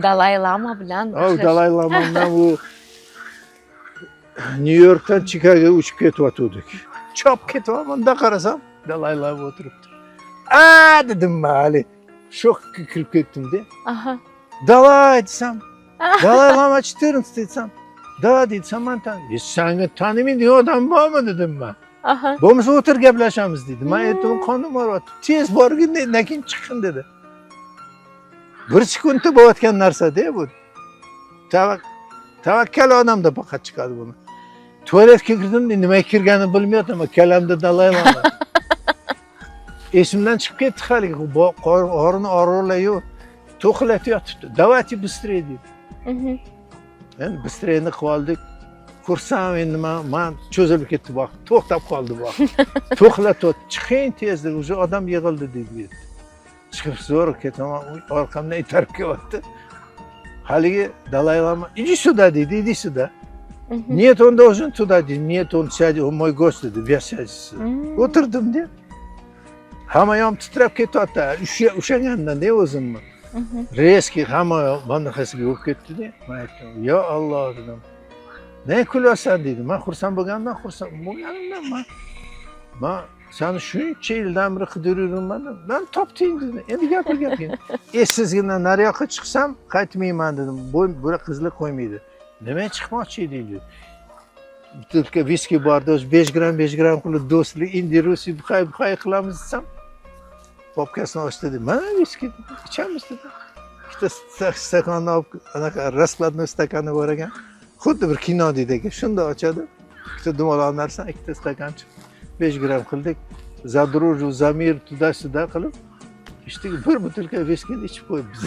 Dalay Lama bilan Dalay Lama bilan u New Yorkdan Chicagoga uchib ketyotgandik. Chop ketyapman, bunda qarasam Dalay Lama o'tiribdi. Dedim men hali shokka kirib ketdim-da. Dalay desam, Dalay Lama chiqtirins desam, da desam men seni tanimaydigan odam bormi dedim men. Bo'lmasa o'tir gaplashamiz dedi. Men aytdim, qonim boryapti. Tez borgin, lekin chiqin dedi. Bir sekundda bo'layotgan narsa-da bu. Tavakkal odamda faqat chiqadi buni. Tualetga kirdim, nima kirganini bilmayapman, ama kalamda Dalay Lama. Esimdan chiqib ketdi haligi, qorini og'irlayu to'xlatayotibdi. Davati bыстрее dedi. Endi bыстрее qilib oldik. Kursam endi men cho'zilib ketdi vaqt. To'xtab qoldi vaqt. To'xtatib, chiqing tezda, o'sha odam yig'ildi dedi. Chiqib zo'r ketaman, orqamdan itarib kelyapti. Haligi Dalay Lama, "Иди сюда" dedi, "Иди сюда". "Нет, он должен туда", dedi. "Нет, он сядет, он мой гость" dedi. "Я сяду". O'tirdim-da. Hamma yom titrab ketyapti. Ushlagandan-da o'zimni. Reski hamma bunaqasiga bo'lib ketdi-da. Men aytdim, "Yo Alloh" dedim. "Ne kulyapsan" dedi. Men xursand bo'lganimdan men seni shuncha yildan beri qidirib yuribman. Men topding dedi. Endi gaping. Sizgina nariyoqqa chiqsam qaytmayman dedim. Bu qizlar qo'ymaydi. Nima chiqmoqchi eding dedi. Butilka viski borda 5 gram qilib do'stlik, indirusi buqay qilamiz desam, popkasini ochdi dedi. "Mana viski ichamiz" dedi. Ikkita stakonni olib, anaqa raskladnoy stakani bor ekan. Xuddi bir kinodagi. Shunda ochadi. Ikkita dumaloq narsa, ikkita stakan chiqdi. 5 gram qildik. Zadruj, zamir, tuda-suda qilib, işte bir butilka viskini ichib qo'yibmiz.